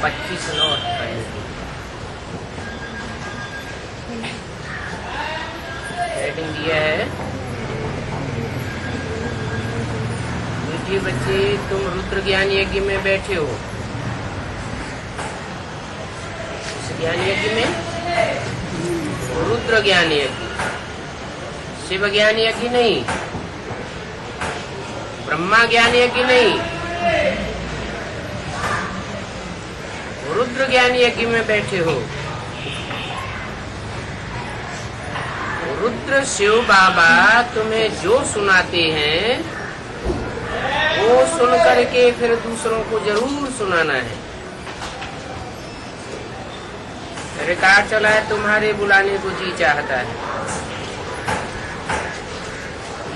25 note heading दिया है, मीठे बच्चे तुम रुद्र ज्ञान यज्ञ में बैठे हो। इस ज्ञान यज्ञ में रुद्र ज्ञान यज्ञ, शिव ज्ञान यज्ञ नहीं, ब्रह्मा ज्ञान यज्ञ नहीं, रुद्र ज्ञान यज्ञ में बैठे हो। रुद्र शिव बाबा तुम्हें जो सुनाते हैं वो सुन करके फिर दूसरों को जरूर सुनाना है। रिकॉर्ड चला है, तुम्हारे बुलाने को जी चाहता है।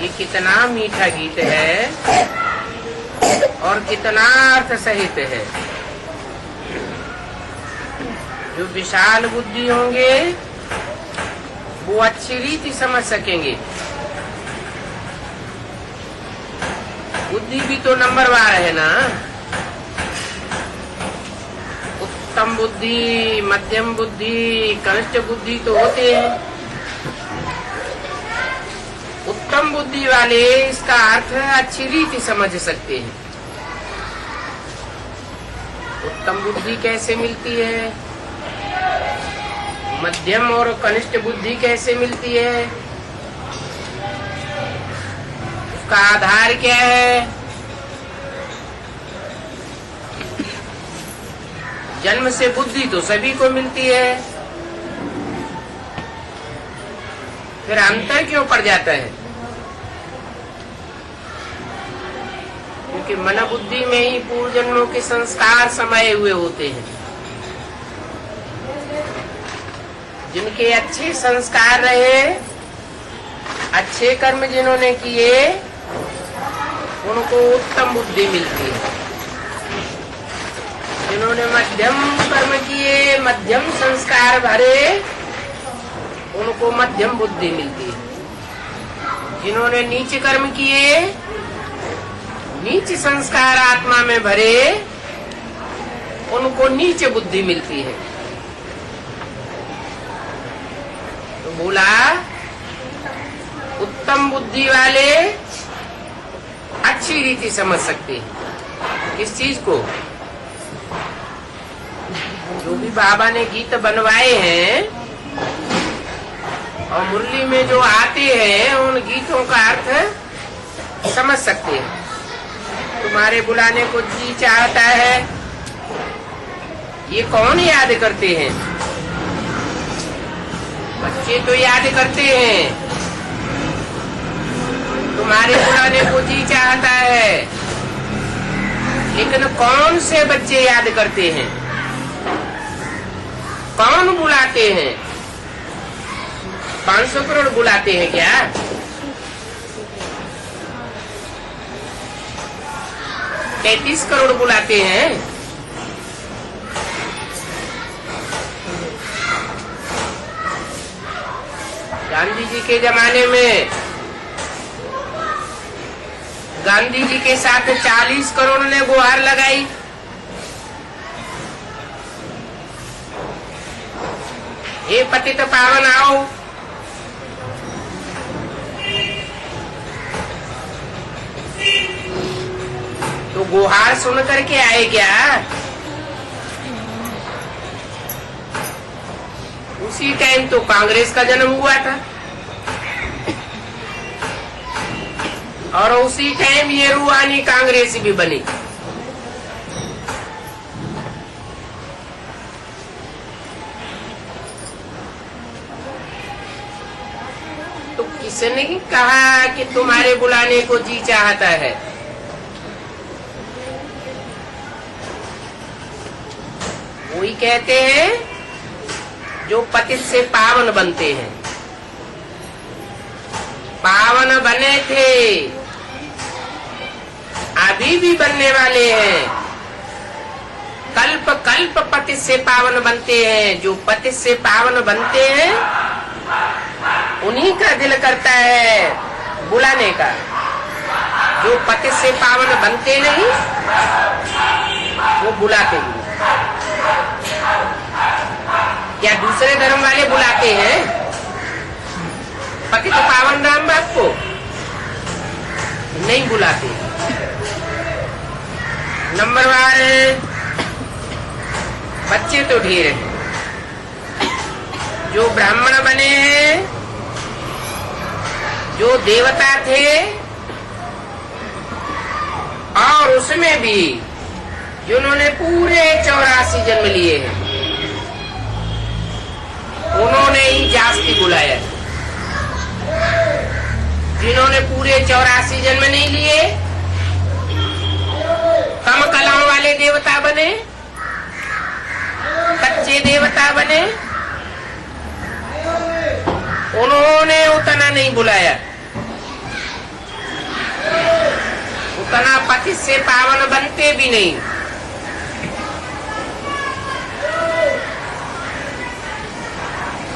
ये कितना मीठा गीत है और कितना अर्थ सहित है। जो विशाल बुद्धि होंगे वो अच्छी रीति समझ सकेंगे। बुद्धि भी तो नंबरवार है ना, उत्तम बुद्धि, मध्यम बुद्धि, कनिष्ठ बुद्धि तो होते हैं। उत्तम बुद्धि वाले इसका अर्थ अच्छी रीति समझ सकते हैं। उत्तम बुद्धि कैसे मिलती है, मध्यम और कनिष्ठ बुद्धि कैसे मिलती है, उसका आधार क्या है? जन्म से बुद्धि तो सभी को मिलती है, फिर अंतर क्यों पड़ जाता है? क्योंकि मन बुद्धि में ही पूर्व जन्मों के संस्कार समाये हुए होते हैं। जिनके अच्छे संस्कार रहे, अच्छे कर्म जिन्होंने किए, उनको उत्तम बुद्धि मिलती है। जिन्होंने मध्यम कर्म किए, मध्यम संस्कार भरे, उनको मध्यम बुद्धि मिलती है। जिन्होंने नीच कर्म किए, नीच संस्कार आत्मा में भरे, उनको नीच बुद्धि मिलती है। तो बोला उत्तम बुद्धि वाले अच्छी रीति समझ सकते हैं। किस चीज को? जो भी बाबा ने गीत बनवाए हैं और मुरली में जो आते हैं, उन गीतों का अर्थ समझ सकते हैं। तुम्हारे बुलाने को जी चाहता है, ये कौन याद करते हैं? बच्चे तो याद करते हैं। तुम्हारे बुलाने को जी चाहता है, लेकिन कौन से बच्चे याद करते हैं? कौन बुलाते हैं? 500 करोड़ बुलाते हैं क्या? $33 करोड़ बुलाते हैं? गांधी जी के जमाने में गांधी जी के साथ 40 करोड़ ने गुहार लगाई। हे पतित पावन आओ। तो गुहार सुन करके आए क्या? उसी टाइम तो कांग्रेस का जन्म हुआ था और उसी टाइम ये रूहानी कांग्रेस भी बनी। तो किसने कहा कि तुम्हारे बुलाने को जी चाहता है? वही कहते हैं जो पतित से पावन बनते हैं। पावन बने थे, अभी भी बनने वाले हैं। कल्प कल्प पतित से पावन बनते हैं। जो पतित से पावन बनते हैं उन्हीं का दिल करता है बुलाने का। जो पतित से पावन बनते नहीं वो बुलाते नहीं। क्या दूसरे धर्म वाले बुलाते हैं पतित पावन राम बाप को? नहीं बुलाते। नंबरवार बच्चे तो ढेर हैं जो ब्राह्मण बने हैं, जो देवता थे, और उसमें भी जिन्होंने पूरे 84 जन्म लिए हैं, उन्होंने ही जास्ती बुलाया। जिन्होंने पूरे 84 जन्म नहीं लिए, कम कलाओं वाले देवता बने, कच्चे देवता बने, उन्होंने उतना नहीं बुलाया। उतना पति से पावन बनते भी नहीं।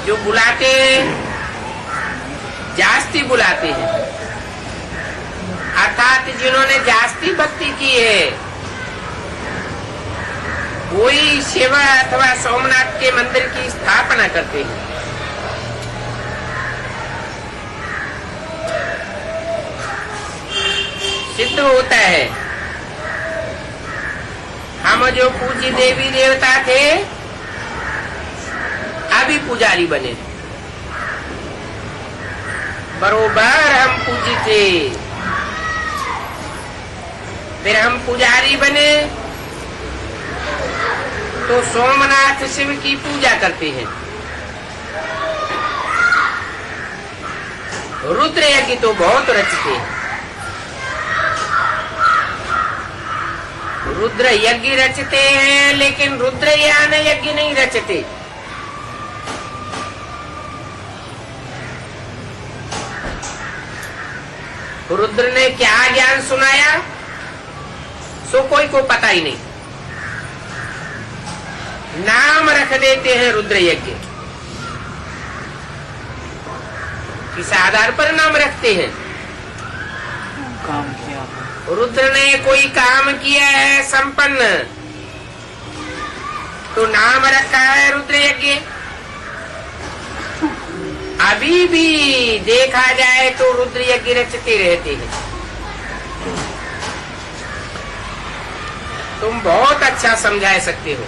जो बुलाते हैं जास्ती बुलाते हैं, अर्थात जिन्होंने जास्ती भक्ति की है वही शिव अथवा सोमनाथ के मंदिर की स्थापना करते हैं। सिद्ध होता है हम जो पूज्य देवी देवता थे अभी पुजारी बने, बरोबर हम पूजी थे, फिर हम पुजारी बने तो सोमनाथ शिव की पूजा करते हैं। रुद्र यज्ञ तो बहुत रचते हैं, रुद्र यज्ञ रचते हैं, लेकिन रुद्रयान यज्ञ नहीं रचते। रुद्र ने क्या ज्ञान सुनाया सो कोई को पता ही नहीं। नाम रख देते हैं रुद्र यज्ञ। किस आधार पर नाम रखते हैं? काम किया, रुद्र ने कोई काम किया है संपन्न तो नाम रखा है रुद्र यज्ञ। अभी भी देखा जाए तो रुद्र यज्ञ रचते रहते हैं। तुम बहुत अच्छा समझा सकते हो।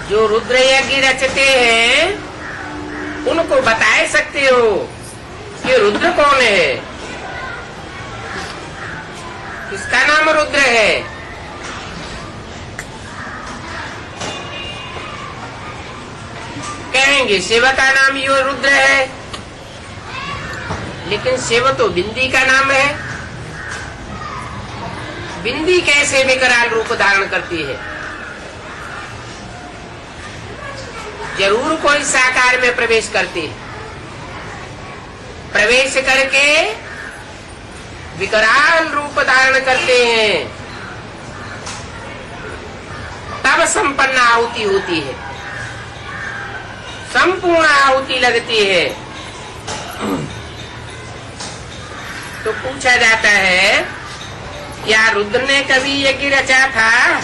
जो रुद्र यज्ञ रचते हैं उनको बता सकते हो कि रुद्र कौन है, किसका नाम रुद्र है। कहेंगे शिव का नाम यो रुद्र है, लेकिन शिव तो बिंदी का नाम है। बिंदी कैसे विकराल रूप धारण करती है? जरूर कोई साकार में प्रवेश करती है, प्रवेश करके विकराल रूप धारण करते हैं, तब संपन्न आहुति होती है, संपूर्ण आहुति लगती है। तो पूछा जाता है क्या रुद्र ने कभी यज्ञ रचा था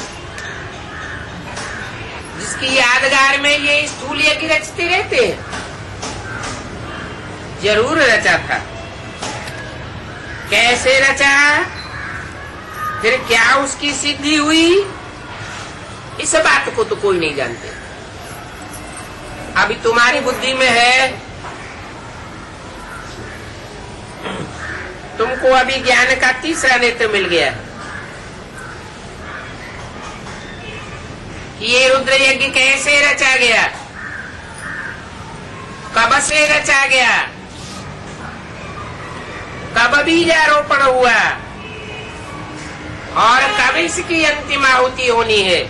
जिसकी यादगार में ये स्थूल यज्ञ रचते रहते हैं? जरूर रचा था। कैसे रचा, फिर क्या उसकी सिद्धि हुई, इस बात को तो कोई नहीं जानते। अभी तुम्हारी बुद्धि में है, तुमको अभी ज्ञान का तीसरा नेत्र मिल गया कि ये रुद्र यज्ञ कैसे रचा गया, कब से रचा गया, कब बीजारोपण हुआ और कब इसकी अंतिम आहुति होनी है।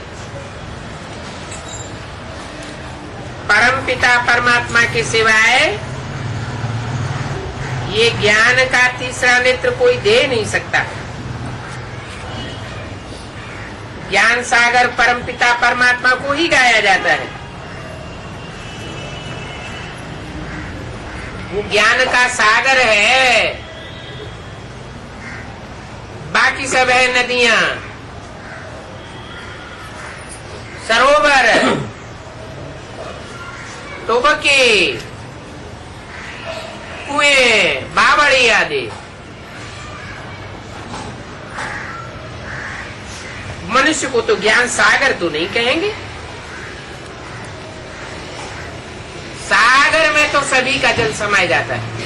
परम पिता परमात्मा के सिवाय ये ज्ञान का तीसरा नेत्र कोई दे नहीं सकता। ज्ञान सागर परम पिता परमात्मा को ही गाया जाता है। वो ज्ञान का सागर है, बाकी सब है नदियां। सरोवर, टोबके, कुएं, बावड़ी आदि। मनुष्य को तो ज्ञान सागर तो नहीं कहेंगे। सागर में तो सभी का जल समाया जाता है,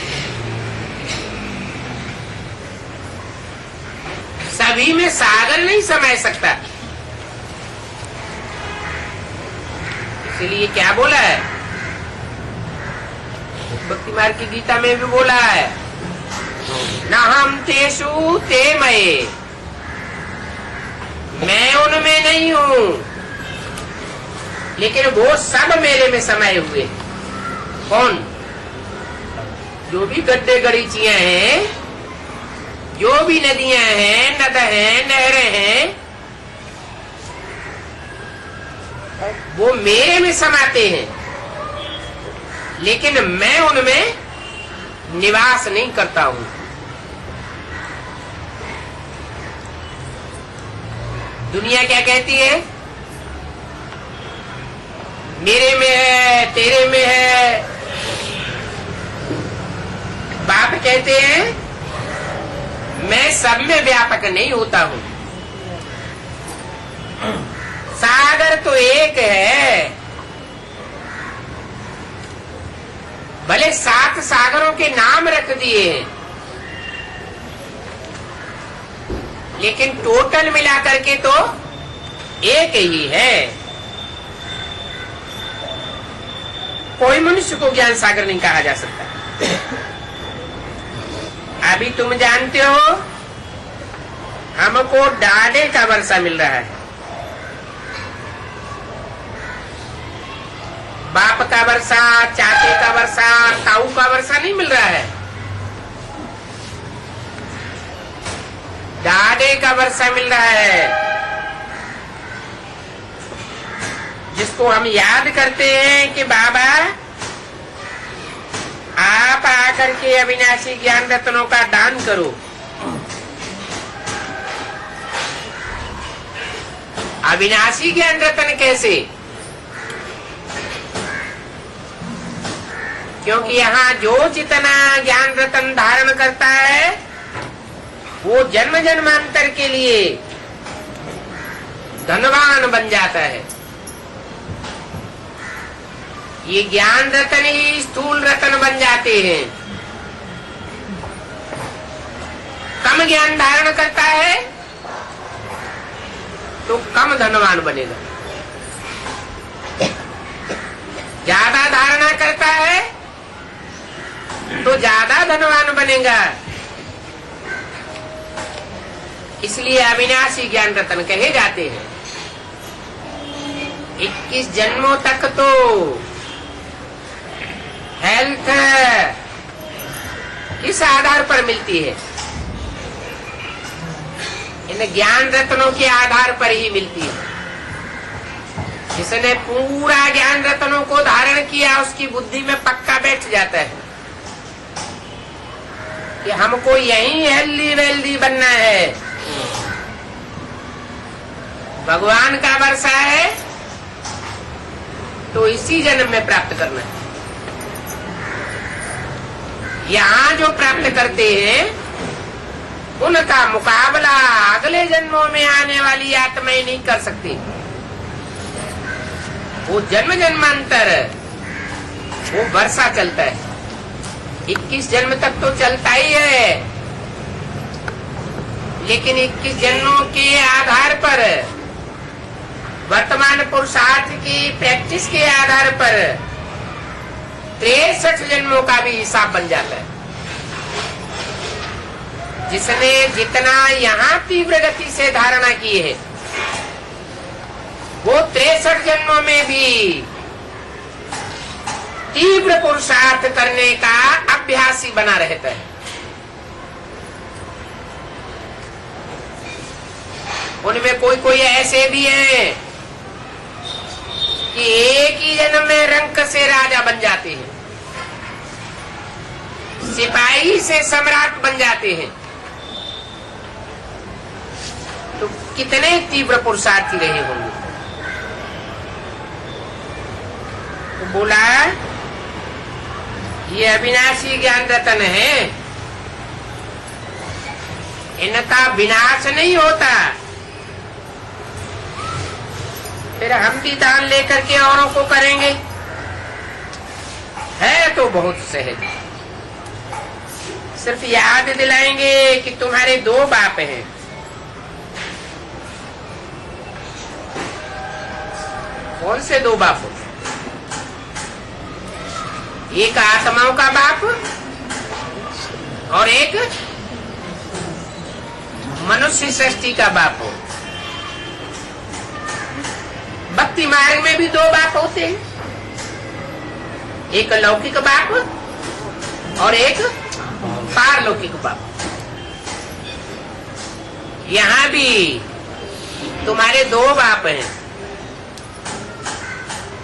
सभी में सागर नहीं समाय सकता। इसलिए क्या बोला है, भक्ति मार्ग की गीता में भी बोला है, न हम तेषु ते मये, मैं उनमें नहीं हूं, लेकिन वो सब मेरे में समाये हुए। कौन? जो भी गड्ढे गरीचियां हैं, जो भी नदियां हैं, नद हैं, नहरें हैं, वो मेरे में समाते हैं, लेकिन मैं उनमें निवास नहीं करता हूं। दुनिया क्या कहती है? मेरे में है, तेरे में है। बाप कहते हैं मैं सब में व्यापक नहीं होता हूं। सागर तो एक है, भले 7 सागरों के नाम रख दिए हैं, लेकिन टोटल मिला करके तो एक ही है। कोई मनुष्य को ज्ञान सागर नहीं कहा जा सकता। अभी तुम जानते हो हमको डाले का वर्षा मिल रहा है, बाप का वर्षा, चाचे का वर्षा, ताऊ का वर्षा नहीं मिल रहा है, दादे का वर्षा मिल रहा है, जिसको हम याद करते हैं कि बाबा आप आकर के अविनाशी ज्ञान रत्नों का दान करो। अविनाशी ज्ञान रत्न कैसे? क्योंकि यहाँ जो जितना ज्ञान रत्न धारण करता है वो जन्म जन्मांतर के लिए धनवान बन जाता है। ये ज्ञान रत्न ही स्थूल रत्न बन जाते हैं। कम ज्ञान धारण करता है तो कम धनवान बनेगा, ज्यादा धारणा करता है तो ज्यादा धनवान बनेगा। इसलिए अविनाशी ज्ञान रत्न कहे जाते हैं। 21 जन्मों तक तो हेल्थ किस आधार पर मिलती है? इन ज्ञान रत्नों के आधार पर ही मिलती है। जिसने पूरा ज्ञान रत्नों को धारण किया उसकी बुद्धि में पक्का बैठ जाता है कि हमको यही हेल्दी वेल्दी बनना है। भगवान का वर्षा है तो इसी जन्म में प्राप्त करना है। यहाँ जो प्राप्त करते हैं उनका मुकाबला अगले जन्मों में आने वाली आत्माएं नहीं कर सकती। वो जन्म जन्मांतर वो वर्षा चलता है, 21 जन्म तक तो चलता ही है, लेकिन 21 जन्मों के आधार पर वर्तमान पुरुषार्थ की प्रैक्टिस के आधार पर 63 जन्मों का भी हिसाब बन जाता है। जिसने जितना यहाँ तीव्र गति से धारणा की है वो 63 जन्मों में भी तीव्र पुरुषार्थ करने का अभ्यासी बना रहता है। उनमें कोई कोई ऐसे भी हैं कि एक ही जन्म में रंक से राजा बन जाते हैं, सिपाही से सम्राट बन जाते हैं। तो कितने तीव्र पुरुषार्थी रहे होंगे। बोला ये अविनाशी ज्ञान रतन है, इनका विनाश नहीं होता। फिर हम भी दान लेकर के औरों को करेंगे, है तो बहुत सहज। सिर्फ याद दिलाएंगे कि तुम्हारे दो बाप हैं। कौन से दो बाप? एक आत्माओं का बाप और एक मनुष्य सृष्टि का बाप हो। भक्ति मार्ग में भी दो बाप होते हैं, एक लौकिक बाप और एक पारलौकिक बाप। यहाँ भी तुम्हारे दो बाप हैं,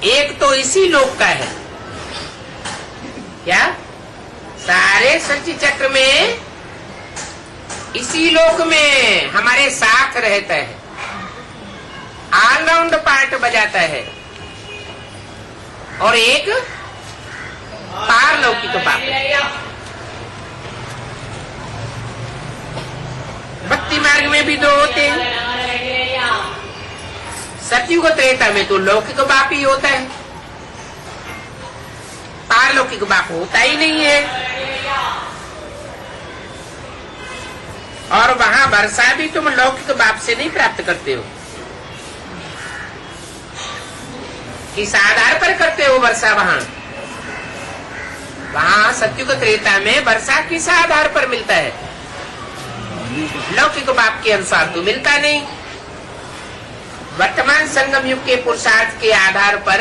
एक तो इसी लोक का है। क्या? सारे सृष्टि चक्र में इसी लोक में हमारे साथ रहता है, ऑलराउंड पार्ट बजाता है। और एक पारलौकिक बाप। भक्ति मार्ग में भी दो होते हैं। सतयुग त्रेता में तो लौकिक बाप ही होता है, पारलौकिक बाप होता ही नहीं है। और वहां वर्षा भी तुम लौकिक बाप से नहीं प्राप्त करते हो। किस आधार पर करते हो वर्षा? वहां सतयुग त्रेता में वर्षा किस आधार पर मिलता है? लौकिक बाप के अनुसार तो मिलता नहीं। वर्तमान संगम युग के पुरुषार्थ के आधार पर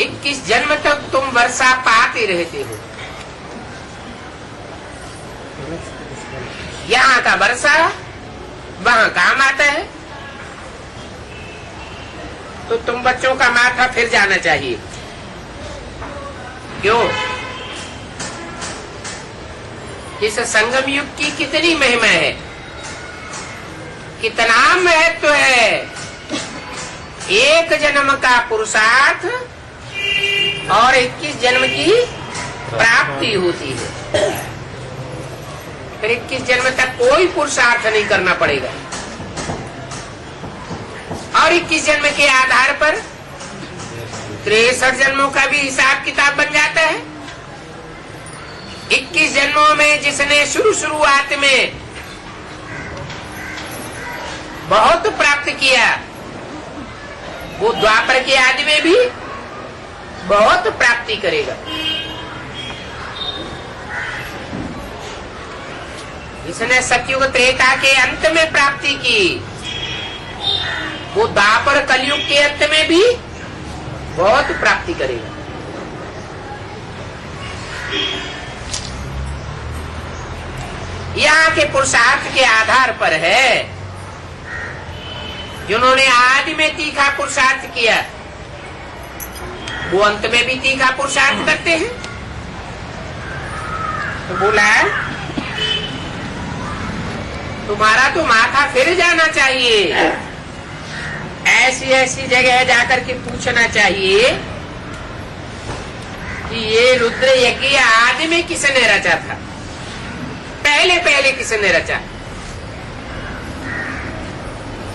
21 जन्म तक तुम वर्षा पाते रहते हो। यहाँ का वर्षा वहाँ काम आता है, तो तुम बच्चों का माथा फिर जाना चाहिए। क्यों? इस संगम युग की कितनी महिमा है, कितना महत्व है। एक जन्म का पुरुषार्थ और 21 जन्म की प्राप्ति होती है। फिर 21 जन्म तक कोई पुरुषार्थ नहीं करना पड़ेगा, और 21 जन्म के आधार पर 63 जन्मों का भी हिसाब किताब बन जाता है। 21 जन्मों में जिसने शुरुआत में बहुत प्राप्त किया, वो द्वापर के आदि में भी बहुत प्राप्ति करेगा। जिसने सतयुग त्रेता के अंत में प्राप्ति की, वो द्वापर कलयुग के अंत में भी बहुत प्राप्ति करेगा। यहाँ के पुरुषार्थ के आधार पर है। जिन्होंने आदि में तीखा पुरुषार्थ किया, वो अंत में भी तीखा पुरुषार्थ करते हैं। तो बोला तुम्हारा तो माथा फिर जाना चाहिए। ऐसी ऐसी जगह जाकर के पूछना चाहिए कि ये रुद्र यज्ञ आदि में किसने रचा था, पहले किसने रचा।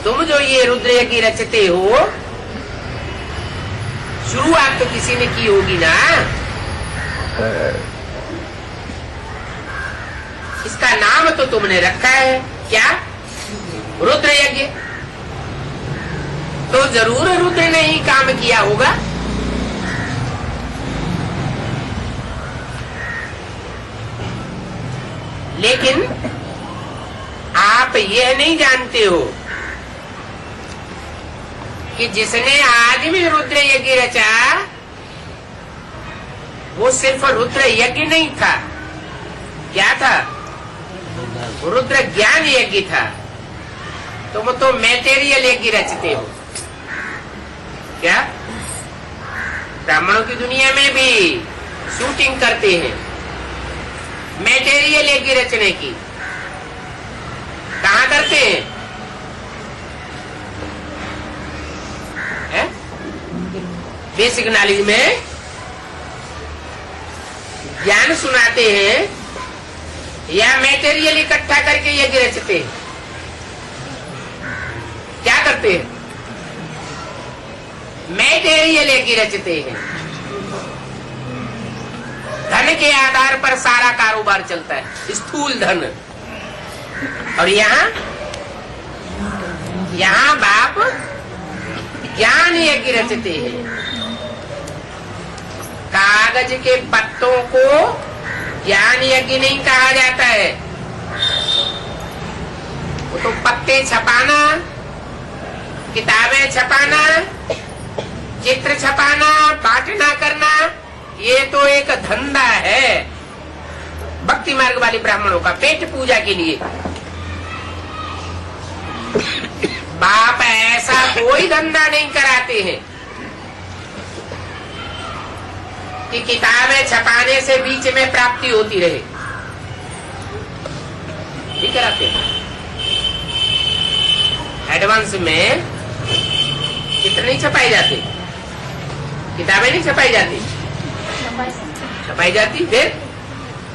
तुम जो ये रुद्र यज्ञ रचते हो, शुरुआत तो किसी ने की होगी ना। इसका नाम तो तुमने रखा है, क्या? रुद्र यज्ञ। तो जरूर रुद्र ने ही काम किया होगा। लेकिन आप यह नहीं जानते हो कि जिसने आदि में रुद्र यज्ञ रचा, वो सिर्फ रुद्र यज्ञ नहीं था। क्या था? रुद्र ज्ञान यज्ञ था। तुम तो मैटेरियल यज्ञ रचते हो। क्या? ब्राह्मणों की दुनिया में भी शूटिंग करते हैं मैटेरियल यज्ञ रचने की। कहाँ करते हैं? बेसिक नॉलेज में ज्ञान सुनाते हैं या मेटेरियल इकट्ठा करके यज्ञ रचते हैं? क्या करते हैं? मेटेरियल यज्ञ रचते हैं। धन के आधार पर सारा कारोबार चलता है, स्थूल धन। और यहाँ बाप ज्ञान यज्ञ रचते हैं। कागज के पत्तों को ज्ञान यज्ञ नहीं कहा जाता है। वो तो पत्ते छपाना, किताबें छपाना, चित्र छपाना, बांटना करना, ये तो एक धंधा है भक्ति मार्ग वाले ब्राह्मणों का, पेट पूजा के लिए। बाप ऐसा कोई धंधा नहीं कराते हैं कि किताबें छपाने से बीच में प्राप्ति होती रहे। नहीं कराते। एडवांस में चित्र नहीं छपाई जाते, किताबें नहीं छपाई जाती, छपाई जाती फिर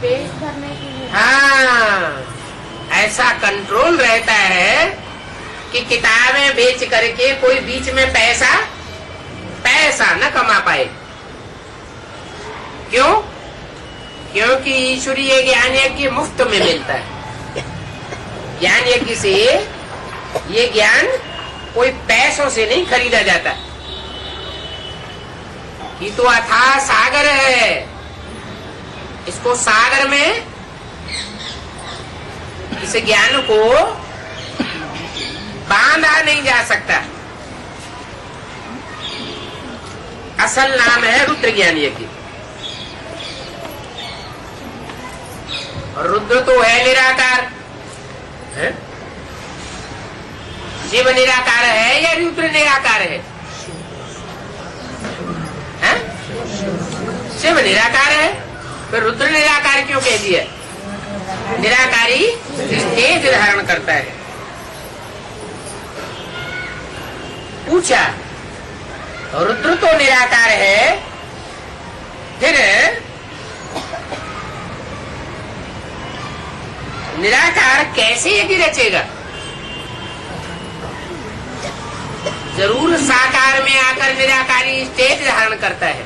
पेट भरने के लिए। हाँ, ऐसा कंट्रोल रहता है कि किताबें बेच करके कोई बीच में पैसा न कमा पाए। क्यों? क्योंकि ईश्वरीय ज्ञान यज्ञ मुफ्त में मिलता है। ज्ञान यज्ञ से ये ज्ञान कोई पैसों से नहीं खरीदा जाता। ये तो अथाह सागर है, इसको सागर में इस ज्ञान को बांधा नहीं जा सकता। असल नाम है रुद्र ज्ञान यज्ञ। और रुद्र तो है निराकार है? शिव निराकार है या रुद्र निराकार है? शिव निराकार है, फिर रुद्र निराकार क्यों कह दिया? निराकारी तेज धारण करता है। पूछा, रुद्र तो निराकार है, फिर निराकार कैसे यज्ञ रचेगा? जरूर साकार में आकर निराकारी स्टेज धारण करता है।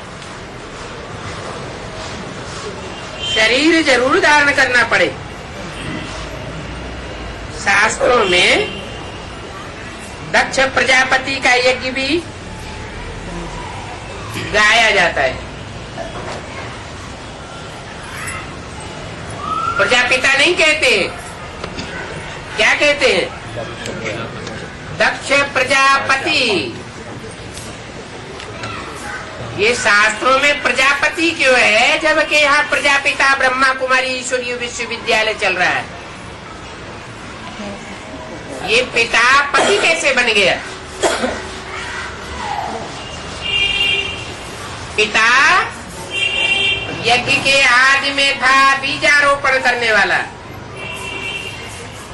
शरीर जरूर धारण करना पड़े। शास्त्रों में दक्ष प्रजापति का यज्ञ भी गाया जाता है। प्रजापिता नहीं कहते, क्या कहते हैं? दक्ष प्रजापति। ये शास्त्रों में प्रजापति क्यों है, जबकि यहाँ प्रजापिता ब्रह्मा कुमारी ईश्वरीय विश्वविद्यालय चल रहा है? ये पिता पति कैसे बन गया? पिता यज्ञ के आदि में था बीजारोपण करने वाला,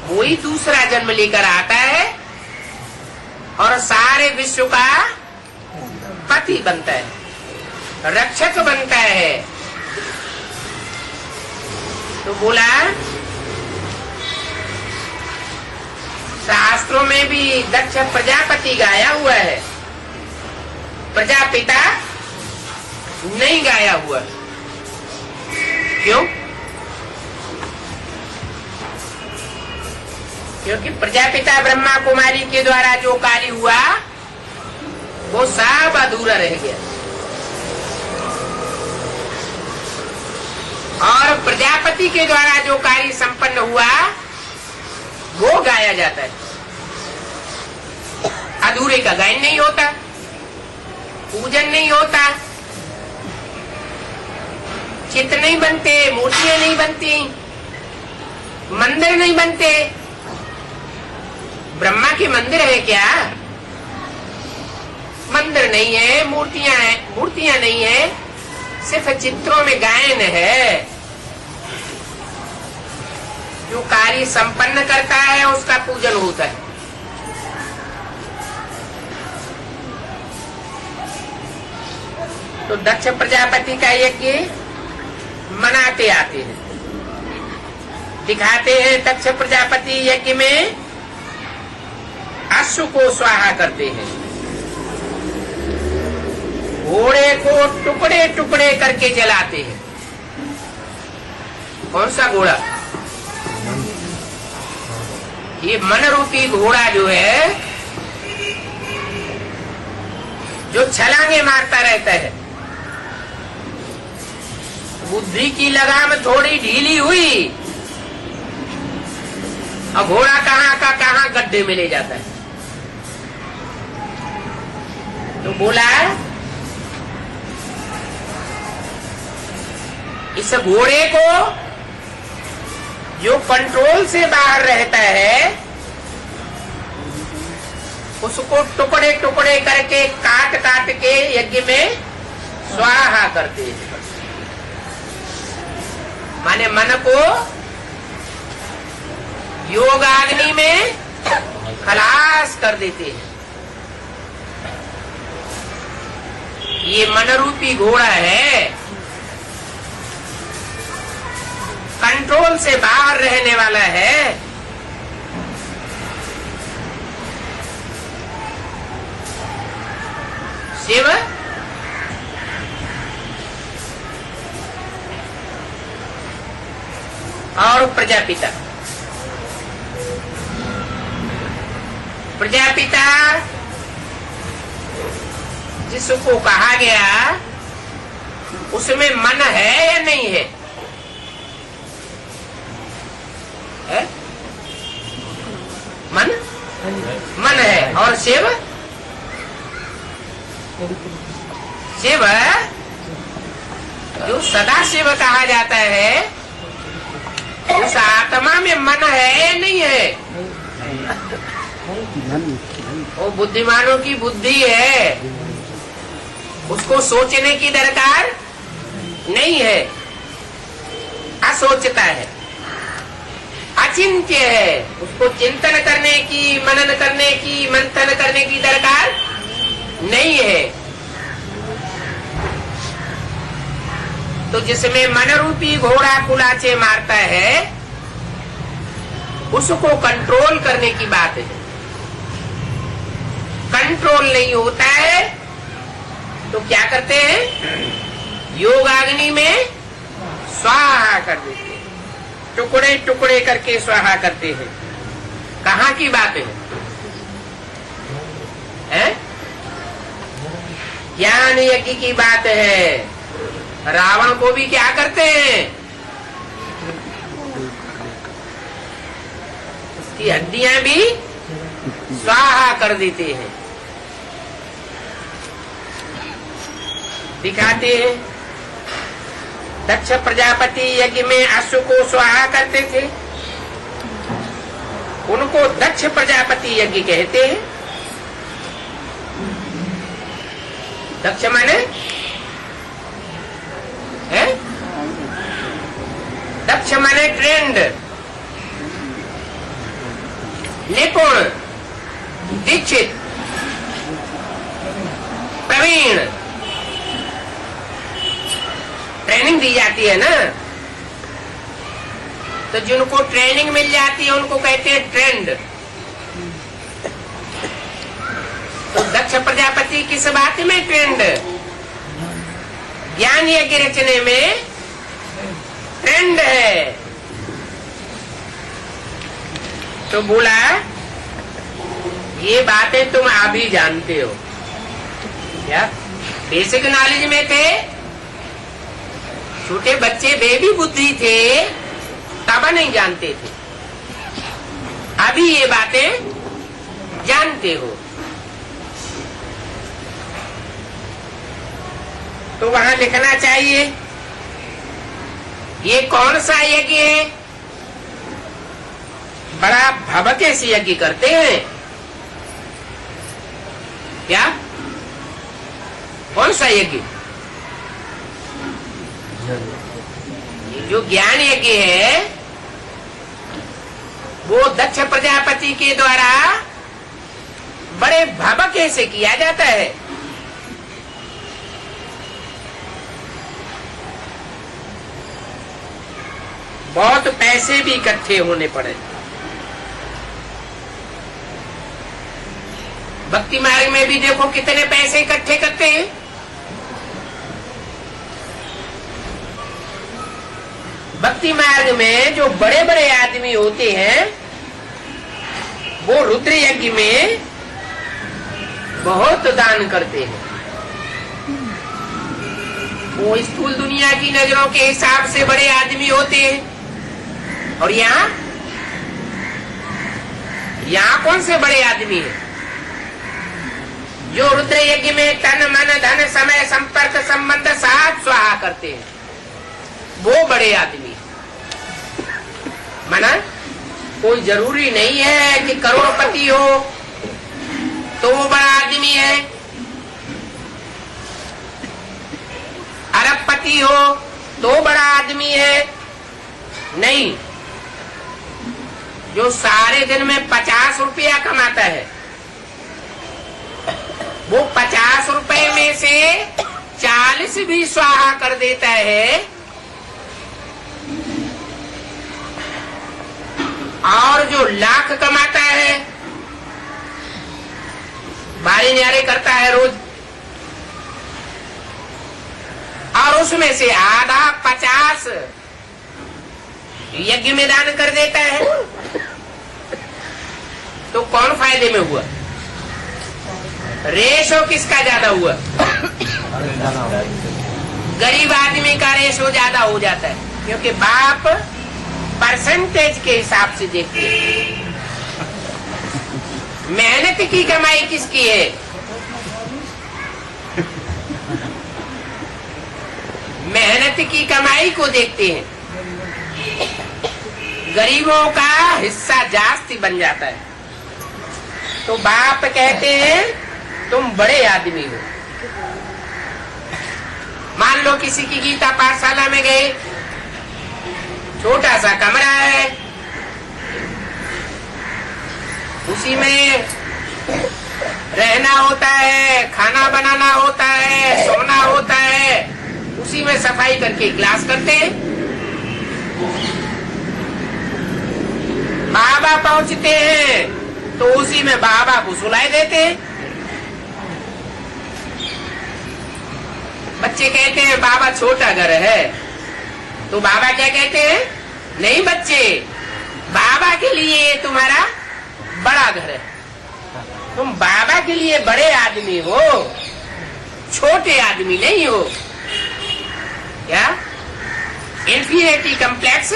वही दूसरा जन्म लेकर आता है और सारे विश्व का पति बनता है, रक्षक बनता है। तो बोला शास्त्रों में भी दक्ष प्रजापति गाया हुआ है, प्रजापिता नहीं गाया हुआ। क्यों? क्योंकि प्रजापिता ब्रह्मा कुमारी के द्वारा जो कार्य हुआ वो सब अधूरा रह गया, और प्रजापति के द्वारा जो कार्य संपन्न हुआ वो गाया जाता है। अधूरे का गायन नहीं होता, पूजन नहीं होता, चित्र नहीं बनते, मूर्तियां नहीं बनती, मंदिर नहीं बनते। ब्रह्मा के मंदिर है क्या? मंदिर नहीं है, मूर्तियां नहीं है, सिर्फ चित्रों में गायन है। जो कार्य संपन्न करता है उसका पूजन होता है। तो दक्ष प्रजापति का यज्ञ मनाते आते हैं। दिखाते हैं दक्ष प्रजापति यज्ञ में अश्व को स्वाहा करते हैं, घोड़े को टुकड़े टुकड़े करके जलाते हैं। कौन सा घोड़ा? ये मन रूपी घोड़ा जो है, जो छलांगे मारता रहता है। बुद्धि की लगाम थोड़ी ढीली हुई और घोड़ा कहाँ का कहाँ गड्ढे में ले जाता है। तो बोला इस घोड़े को जो कंट्रोल से बाहर रहता है, उसको टुकड़े टुकड़े करके काट काट के यज्ञ में स्वाहा करते हैं। माने मन को योगाग्नि में खलास कर देते हैं। ये मन रूपी घोड़ा है, कंट्रोल से बाहर रहने वाला है। शिव और प्रजापिता। प्रजापिता जिसको कहा गया, उसमें मन है या नहीं है? है? मन है। और शिव? शिव जो सदा शिव कहा जाता है, उस आत्मा में मन है या नहीं है? वो बुद्धिमानों की बुद्धि है, उसको सोचने की दरकार नहीं है, असोचता है, अचिंत्य है। उसको चिंतन करने की, मनन करने की, मंथन करने की दरकार नहीं है। तो जिसमें मन रूपी घोड़ा कुलाचे मारता है, उसको कंट्रोल करने की बात है। कंट्रोल नहीं होता है तो क्या करते हैं? योगाग्नि में स्वाहा कर देते हैं, टुकड़े टुकड़े करके स्वाहा करते हैं। कहाँ की बात है? ज्ञान यज्ञ की बात है। रावण को भी क्या करते हैं? उसकी हड्डियां भी स्वाहा कर देते हैं। दिखाते हैं दक्ष प्रजापति यज्ञ में अश्व को स्वाहा करते थे, उनको दक्ष प्रजापति यज्ञ कहते हैं। दक्ष माने है? दक्ष माने ट्रेंड, निपुण, दीक्षित, प्रवीण। ट्रेनिंग दी जाती है ना, तो जिनको ट्रेनिंग मिल जाती है उनको कहते हैं ट्रेंड। तो दक्ष प्रजापति किस बात में ट्रेंड? ज्ञान यज्ञ रचने में ट्रेंड है। तो बोला ये बातें तुम अभी जानते हो क्या? बेसिक नॉलेज में थे, छोटे बच्चे बेबी बुद्धि थे, तब नहीं जानते थे। अभी ये बातें जानते हो। तो वहां लिखना चाहिए ये कौन सा यज्ञ है? बड़ा भवके से यज्ञ करते हैं क्या? कौन सा यज्ञ? जो ज्ञान यज्ञ है वो दक्ष प्रजापति के द्वारा बड़े भवके से किया जाता है। बहुत पैसे भी इकट्ठे होने पड़े। भक्ति मार्ग में भी देखो कितने पैसे इकट्ठे करते हैं। भक्ति मार्ग में जो बड़े बड़े आदमी होते हैं वो रुद्र यज्ञ में बहुत दान करते हैं। वो स्थूल दुनिया की नजरों के हिसाब से बड़े आदमी होते हैं। और यहाँ कौन से बड़े आदमी हैं? जो रुद्र यज्ञ में तन मन धन समय संपर्क संबंध साथ स्वाहा करते हैं, वो बड़े आदमी। माना कोई जरूरी नहीं है कि करोड़पति हो तो वो बड़ा आदमी है, अरबपति हो तो बड़ा आदमी है। नहीं, जो सारे दिन में 50 रुपया कमाता है वो 50 रुपए में से 40 भी स्वाहा कर देता है, और जो लाख कमाता है, बारी न्यारे करता है रोज, और उसमें से आधा 50 यज्ञ में दान कर देता है, तो कौन फायदे में हुआ? रेशो किसका ज्यादा हुआ? गरीब आदमी का रेशो ज्यादा हो जाता है, क्योंकि बाप परसेंटेज के हिसाब से देखते हैं। मेहनत की कमाई किसकी है? मेहनत की कमाई को देखते हैं। गरीबों का हिस्सा जास्ती बन जाता है, तो बाप कहते हैं तुम बड़े आदमी हो। मान लो किसी की गीता पाठशाला में गए, छोटा सा कमरा है, उसी में रहना होता है, खाना बनाना होता है, सोना होता है, उसी में सफाई करके क्लास करते हैं। बाबा पहुंचते हैं तो उसी में बाबा को सुलाई देते हैं। बच्चे कहते हैं बाबा छोटा घर है, तो बाबा क्या कहते हैं? नहीं बच्चे, बाबा के लिए तुम्हारा बड़ा घर है, तुम बाबा के लिए बड़े आदमी हो, छोटे आदमी नहीं हो। क्या? इन्फीरियरिटी कम्प्लेक्स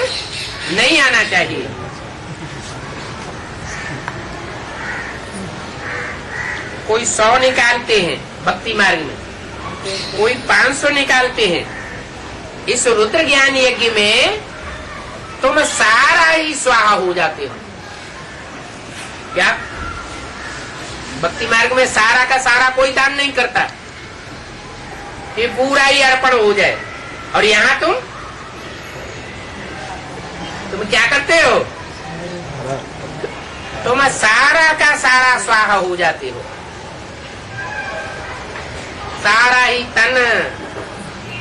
नहीं आना चाहिए। कोई 100 निकालते हैं भक्ति मार्ग में, कोई 500 निकालते हैं। इस रुद्र ज्ञान यज्ञ में तुम सारा ही स्वाहा हो जाते हो। क्या? भक्ति मार्ग में सारा का सारा कोई दान नहीं करता, ये पूरा ही अर्पण हो जाए। और यहाँ तुम क्या करते हो? तुम सारा का सारा स्वाहा हो जाते हो। सारा ही तन,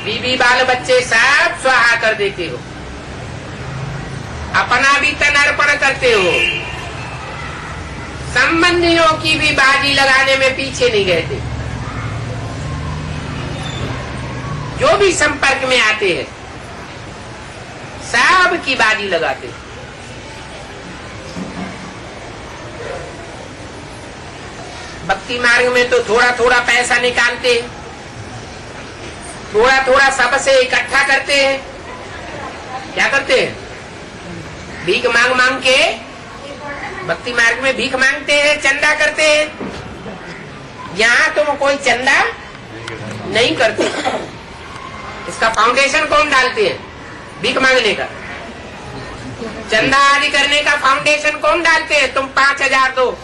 बीबी बाल बच्चे सब स्वाहा कर देते हो, अपना भी तन अर्पण करते हो, संबंधियों की भी बाजी लगाने में पीछे नहीं रहते। जो भी संपर्क में आते हैं सब की बाजी लगाते हैं। भक्ति मार्ग में तो थोड़ा थोड़ा पैसा निकालते हैं, थोड़ा थोड़ा सबसे इकट्ठा करते हैं। क्या करते हैं? भीख मांग मांग के भक्ति मार्ग में भीख मांगते हैं, चंदा करते हैं। यहाँ तुम कोई चंदा नहीं करते। इसका फाउंडेशन कौन डालते हैं? भीख मांगने का, चंदा आदि करने का फाउंडेशन कौन डालते हैं? तुम 5000 दो,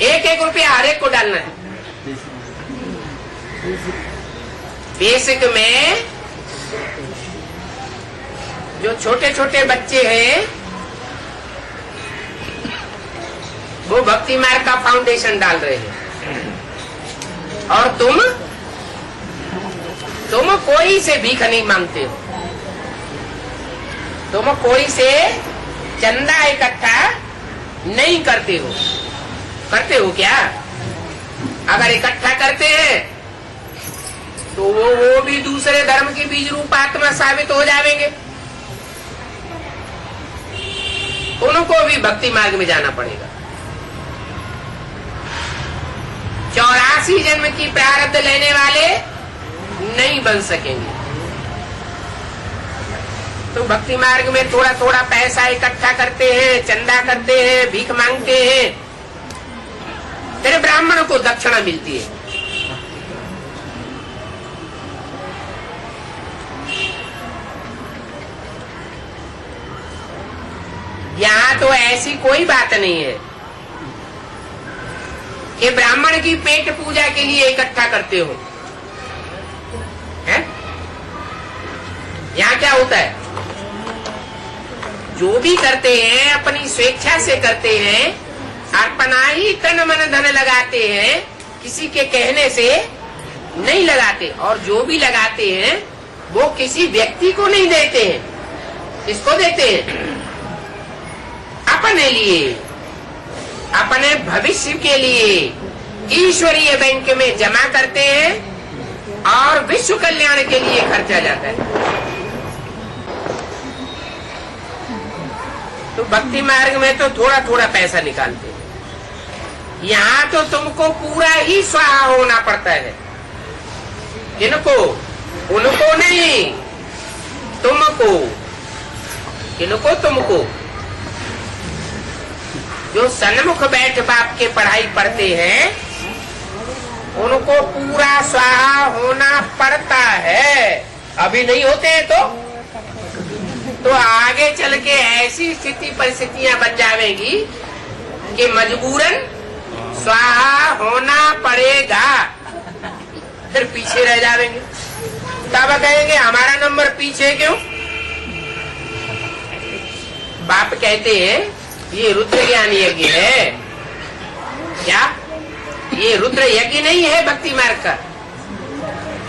1-1 रुपया हर एक को डालना है। बेसिक में जो छोटे छोटे बच्चे हैं वो भक्ति मार्ग का फाउंडेशन डाल रहे हैं, और तुम कोई से भीख नहीं मांगते हो। तुम कोई से चंदा इकट्ठा नहीं करते हो। करते हो क्या? अगर इकट्ठा करते हैं तो वो भी दूसरे धर्म के बीज रूप आत्मा साबित हो जाएंगे। उनको भी भक्ति मार्ग में जाना पड़ेगा। 84 जन्म की प्रारब्ध लेने वाले नहीं बन सकेंगे। तो भक्ति मार्ग में थोड़ा थोड़ा पैसा इकट्ठा करते हैं, चंदा करते हैं, भीख मांगते हैं, फिर ब्राह्मण को दक्षिणा मिलती है। यहाँ तो ऐसी कोई बात नहीं है कि ब्राह्मण की पेट पूजा के लिए इकट्ठा करते हो। हैं? यहाँ क्या होता है? जो भी करते हैं अपनी स्वेच्छा से करते हैं, अपना ही तन मन धन लगाते हैं, किसी के कहने से नहीं लगाते। और जो भी लगाते हैं वो किसी व्यक्ति को नहीं देते हैं। किसको देते हैं? अपने लिए, अपने भविष्य के लिए ईश्वरीय बैंक में जमा करते हैं और विश्व कल्याण के लिए खर्चा जाता है। तो भक्ति मार्ग में तो थोड़ा थोड़ा पैसा निकालते हैं। यहाँ तो तुमको पूरा ही स्वाहा होना पड़ता है। किनको? उनको नहीं, तुमको। किनको? तुमको। जो सन्मुख बैठ बाप के पढ़ाई पढ़ते हैं उनको पूरा स्वाहा होना पड़ता है। अभी नहीं होते हैं तो आगे चल के ऐसी स्थिति परिस्थितियां बन जाएगी कि मजबूरन स्वाहा होना पड़ेगा। फिर पीछे रह जाएंगे। तब कहेंगे हमारा नंबर पीछे क्यों? बाप कहते हैं ये रुद्र ज्ञान यज्ञ है। क्या? ये रुद्र यज्ञ नहीं है भक्ति मार्ग का।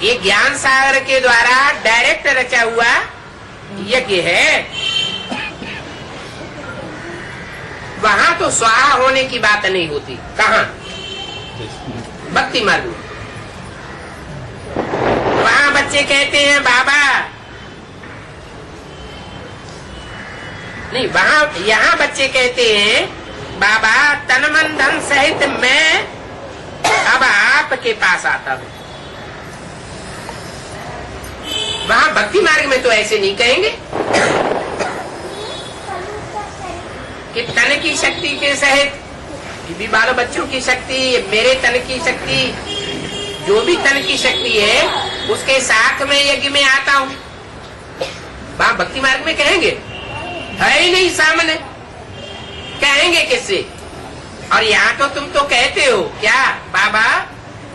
ये ज्ञान सागर के द्वारा डायरेक्ट रचा हुआ यज्ञ है। वहां तो स्वाहा होने की बात नहीं होती। कहाँ? भक्ति मार्ग में। वहां बच्चे कहते हैं बाबा नहीं, वहां यहाँ बच्चे कहते हैं बाबा तन मन धन सहित मैं अब आपके पास आता हूँ। वहां भक्ति मार्ग में तो ऐसे नहीं कहेंगे कि तन की शक्ति के सहित भी बालों बच्चों की शक्ति, मेरे तन की शक्ति, जो भी तन की शक्ति है उसके साथ में यज्ञ में आता हूँ। वहां भक्ति मार्ग में कहेंगे? है ही नहीं सामने, कहेंगे किससे? और यहाँ तो तुम तो कहते हो क्या बाबा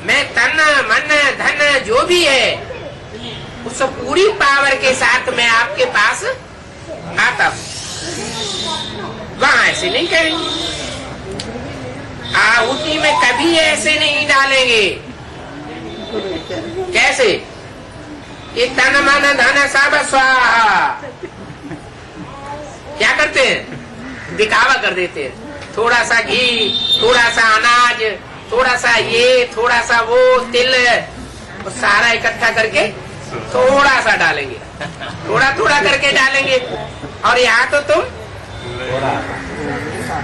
मैं तन मन धन जो भी है उस पूरी पावर के साथ मैं आपके पास आता हूँ। वहां ऐसे नहीं करेंगे। आहुति में कभी ऐसे नहीं डालेंगे। कैसे? कि तन मन धन सब स्वाहा। क्या करते हैं? दिखावा कर देते हैं। थोड़ा सा घी, थोड़ा सा अनाज, थोड़ा सा ये, थोड़ा सा वो, तिल, वो सारा इकट्ठा करके थोड़ा सा डालेंगे, थोड़ा थोड़ा करके डालेंगे। और यहाँ तो तुम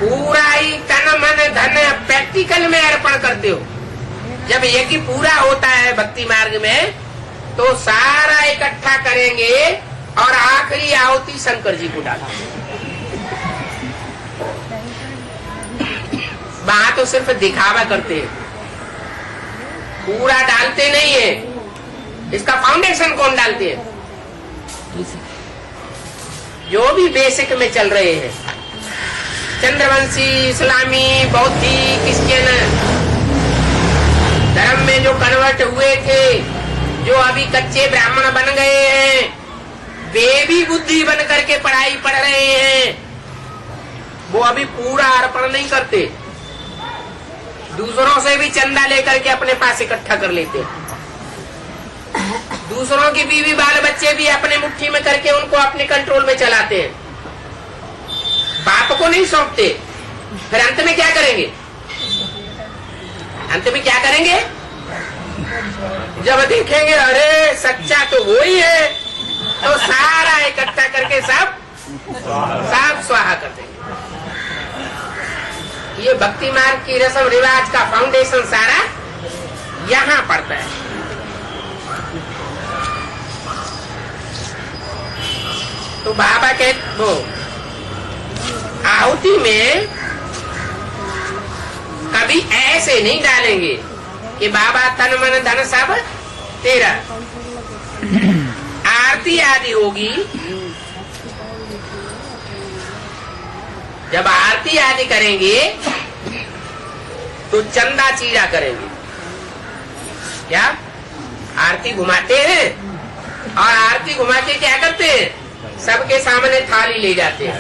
पूरा ही तन मन धन प्रैक्टिकल में अर्पण करते हो। जब यज्ञ पूरा होता है भक्ति मार्ग में तो सारा इकट्ठा करेंगे और आखिरी आहुति शंकर जी को डालेंगे। वहां तो सिर्फ दिखावा करते हैं, पूरा डालते नहीं है। इसका फाउंडेशन कौन डालते हैं? जो भी बेसिक में चल रहे हैं, चंद्रवंशी, इस्लामी, बौद्धि, क्रिश्चियन धर्म में जो कन्वर्ट हुए थे, जो अभी कच्चे ब्राह्मण बन गए हैं, वे भी बुद्धि बन करके पढ़ाई पढ़ रहे हैं। वो अभी पूरा अर्पण नहीं करते, दूसरों से भी चंदा लेकर के अपने पास इकट्ठा कर लेते हैं। दूसरों की बीवी बाल बच्चे भी अपने मुट्ठी में करके उनको अपने कंट्रोल में चलाते हैं, बाप को नहीं सौंपते। फिर अंत में क्या करेंगे? अंत में क्या करेंगे? जब देखेंगे अरे सच्चा तो वो ही है, तो सारा इकट्ठा करके सब स्वाहा कर देंगे। ये भक्ति मार्ग की रस्म रिवाज का फाउंडेशन सारा यहाँ पड़ता है। तो बाबा कहते वो आहुति में कभी ऐसे नहीं डालेंगे कि बाबा तन मन धन सब तेरा। आरती आदि होगी, जब आरती आदि करेंगे तो चंदा चीरा करेंगे। क्या आरती घुमाते हैं, और आरती घुमा के क्या करते हैं? सबके सामने थाली ले जाते हैं।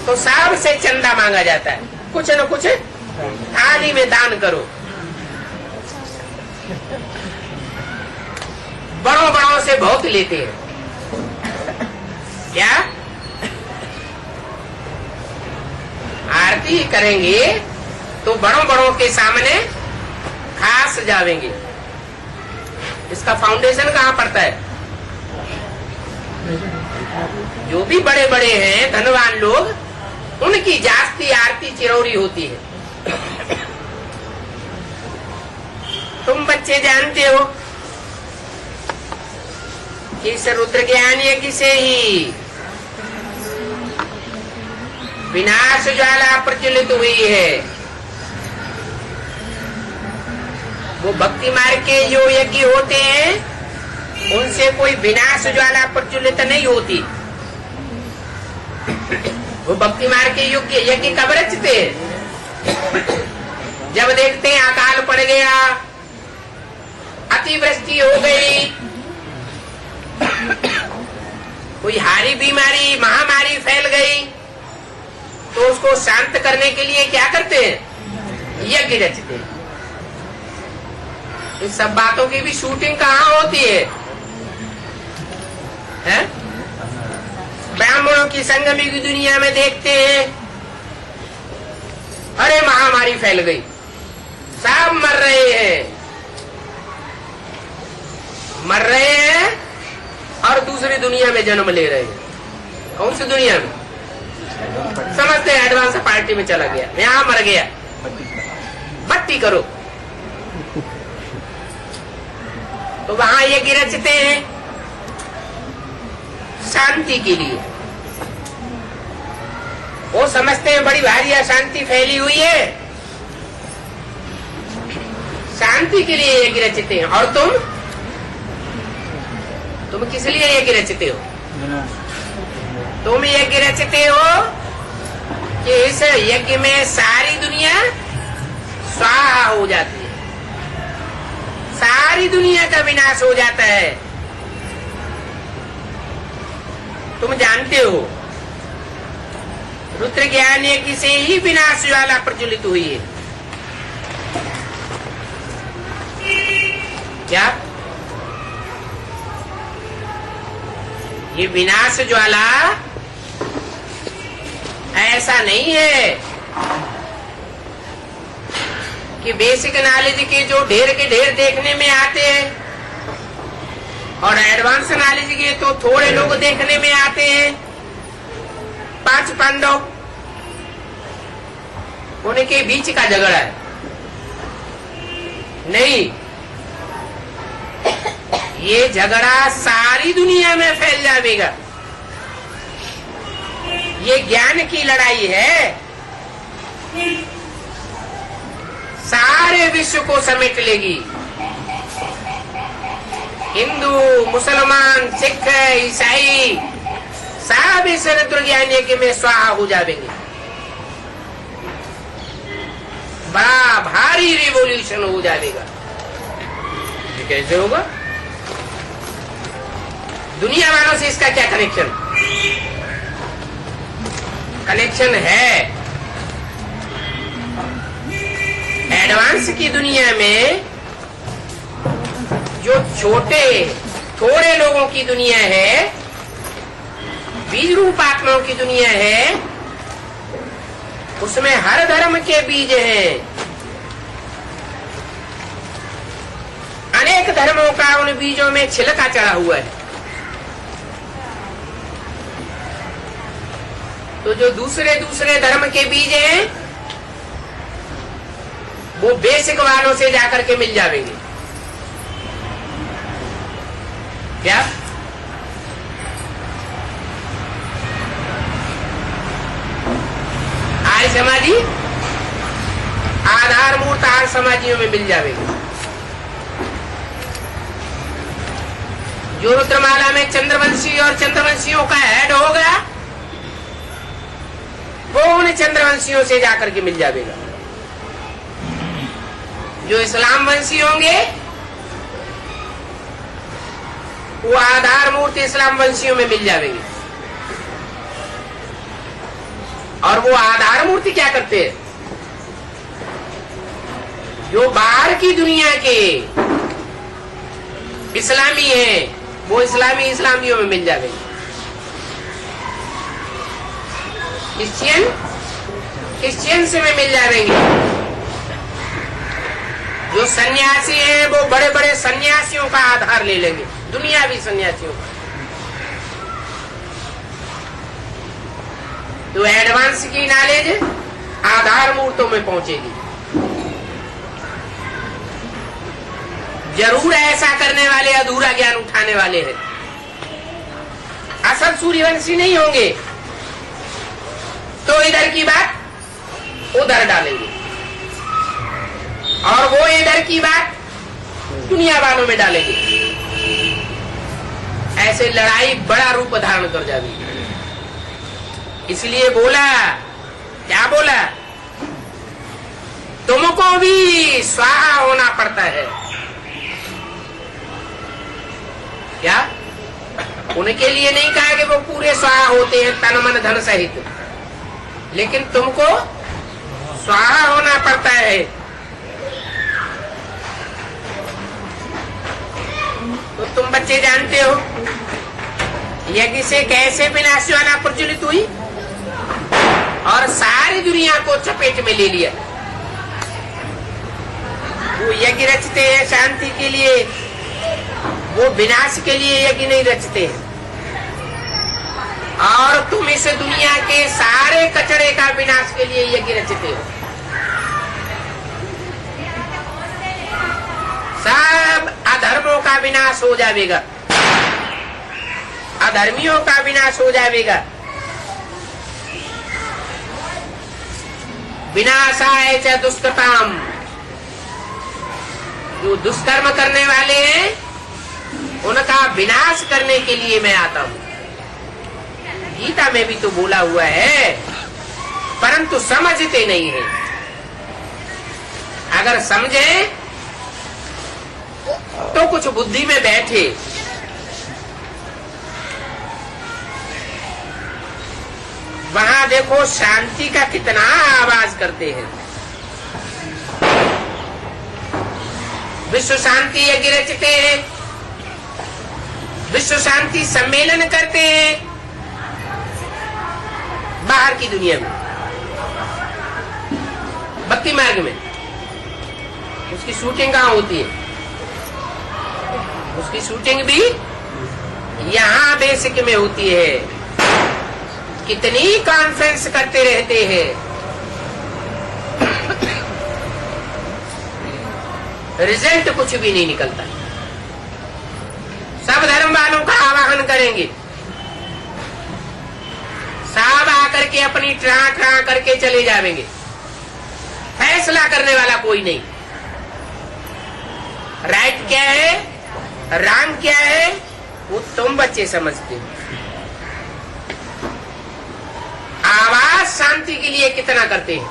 तो सबसे चंदा मांगा जाता है, कुछ न कुछ थाली में दान करो। बड़ों बड़ों से बहुत लेते हैं। क्या आरती करेंगे तो बड़ों बड़ों के सामने खास जावेंगे। इसका फाउंडेशन कहाँ पड़ता है? जो भी बड़े बड़े हैं धनवान लोग, उनकी जास्ती आरती चिरौरी होती है। तुम बच्चे जानते हो कि इस रुद्र ज्ञान यज्ञ से ही विनाश ज्वाला प्रज्वलित हुई है। वो भक्ति मार्ग के जो यज्ञ होते हैं उनसे कोई विनाश ज्वाला प्रज्वलित नहीं होती। वो भक्ति मार्ग के यज्ञ कब रचते हैं? जब देखते हैं अकाल पड़ गया, अतिवृष्टि हो गई, कोई हारी बीमारी महामारी फैल गई, तो उसको शांत करने के लिए क्या करते हैं? यज्ञ रचते हैं। इस सब बातों की भी शूटिंग कहाँ होती है? ब्राह्मणों की संगमी की दुनिया में देखते हैं, अरे महामारी फैल गई, सब मर रहे हैं और दूसरी दुनिया में जन्म ले रहे हैं। कौन सी दुनिया में? समझते हैं एडवांस पार्टी में चला गया, यहाँ मर गया, बट्टी करो। तो वहां ये गिरचते हैं शांति के लिए। वो समझते हैं बड़ी भारी अशांति फैली हुई है, शांति के लिए ये गिरचते हैं। और तुम किस लिए ये गिरचते हो? तुम ये गिरचते हो कि इस यज्ञ में सारी दुनिया स्वाहा हो जाती है, सारी दुनिया का विनाश हो जाता है। तुम जानते हो रुद्र ज्ञान यज्ञ से ही विनाश ज्वाला प्रज्वलित हुई है। क्या ये विनाश ज्वाला ऐसा नहीं है कि बेसिक नॉलेज के जो ढेर के ढेर देखने में आते हैं और एडवांस नॉलेज के तो थोड़े लोग देखने में आते हैं। 5 पांडव, उनके बीच का झगड़ा है नहीं, ये झगड़ा सारी दुनिया में फैल जाएगा। ये ज्ञान की लड़ाई है, सारे विश्व को समेट लेगी। हिंदू, मुसलमान, सिख, ईसाई सब इस रुद्र ज्ञान यज्ञ में स्वाहा हो जाएंगे। बड़ा भारी रिवॉल्यूशन हो जाएगा। ये कैसे होगा? दुनिया वालों से इसका क्या कनेक्शन? कनेक्शन है एडवांस की दुनिया में जो थोड़े लोगों की दुनिया है, बीज रूप आत्माओं की दुनिया है, उसमें हर धर्म के बीज हैं। अनेक धर्मों का उन बीजों में छिलका चढ़ा हुआ है। तो जो दूसरे धर्म के बीज हैं वो बेसिक वालों से जाकर के मिल जाएंगे। क्या आर्य समाजी आधार मूर्त आर्य समाजियों में मिल जाएंगे। जो रुद्रमाला में चंद्रवंशी और चंद्रवंशियों का हेड होगा वो उन चंद्रवंशियों से जाकर के मिल जाएगा। जो इस्लाम वंशी होंगे वो आधार मूर्ति इस्लाम वंशियों में मिल जाएंगे। और वो आधार मूर्ति क्या करते हैं? जो बाहर की दुनिया के इस्लामी हैं वो इस्लामियों में मिल जाएंगे। क्रिश्चियन से में मिल जाएंगे। जो सन्यासी हैं वो बड़े बड़े सन्यासियों का आधार ले लेंगे, दुनियावी सन्यासियों का। तो एडवांस की नॉलेज आधार मूर्तों में पहुंचेगी। जरूर ऐसा करने वाले अधूरा ज्ञान उठाने वाले हैं, असल सूर्यवंशी नहीं होंगे तो इधर की बात उधर डालेंगे और वो इधर की बात दुनिया वालों में डालेंगे। ऐसे लड़ाई बड़ा रूप धारण कर जाएगी। इसलिए बोला, क्या बोला? तुमको भी स्वाहा होना पड़ता है। क्या उनके लिए नहीं कहा कि वो पूरे स्वाहा होते हैं तन मन धन सहित, लेकिन तुमको स्वाहा होना पड़ता है। तो तुम बच्चे जानते हो यज्ञ से कैसे विनाशवाना प्रज्वलित हुई और सारी दुनिया को चपेट में ले लिया। वो यज्ञ रचते हैं शांति के लिए, वो विनाश के लिए यज्ञ नहीं रचते हैं। और तुम इस दुनिया के सारे कचरे का विनाश के लिए यज्ञ रचते हो। सब अधर्मों का विनाश हो जाएगा, अधर्मियों का विनाश हो जाएगा। विनाशाय च दुष्कृताम, जो दुष्कर्म करने वाले हैं उनका विनाश करने के लिए मैं आता हूं। गीता में भी तो बोला हुआ है, परंतु समझते नहीं है। अगर समझे तो कुछ बुद्धि में बैठे। वहां देखो शांति का कितना आवाज करते हैं। विश्व शांति यज्ञ रचते हैं, विश्व शांति सम्मेलन करते हैं बाहर की दुनिया में, भक्ति मार्ग में। उसकी शूटिंग कहाँ होती है? उसकी शूटिंग भी यहाँ बेसिक में होती है। कितनी कॉन्फ्रेंस करते रहते हैं, रिजल्ट कुछ भी नहीं निकलता। सब धर्म वालों का आवाहन करेंगे, सब आकर के अपनी ट्रा करके चले जाएंगे। फैसला करने वाला कोई नहीं। राइट क्या है, रॉन्ग क्या है, वो तुम बच्चे समझते हो। आवाज शांति के लिए कितना करते हैं।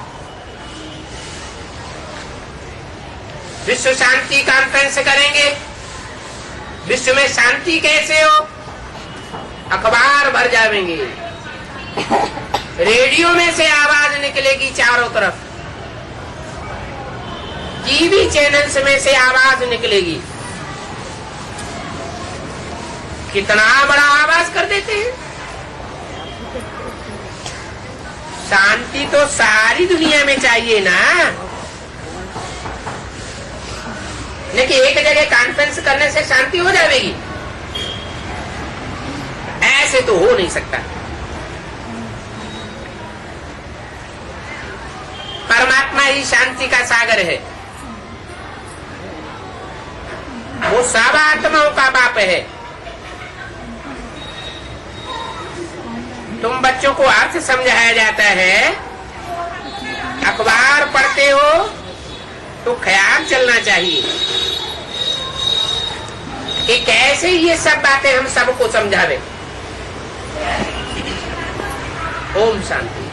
विश्व शांति कॉन्फ्रेंस करेंगे, विश्व में शांति कैसे हो, अखबार भर जाएंगे, रेडियो में से आवाज निकलेगी चारों तरफ। टीवी चैनल्स में से आवाज निकलेगी, कितना बड़ा आवाज कर देते हैं। शांति तो सारी दुनिया में चाहिए ना, लेकिन एक जगह कॉन्फ्रेंस करने से शांति हो जाएगी, ऐसे तो हो नहीं सकता। परमात्मा ही शांति का सागर है, वो सब आत्माओं का बाप है। तुम बच्चों को अर्थ समझाया जाता है, अखबार पढ़ते हो तो ख्याल चलना चाहिए कि कैसे ये सब बातें हम सबको समझावे। ओम शांति।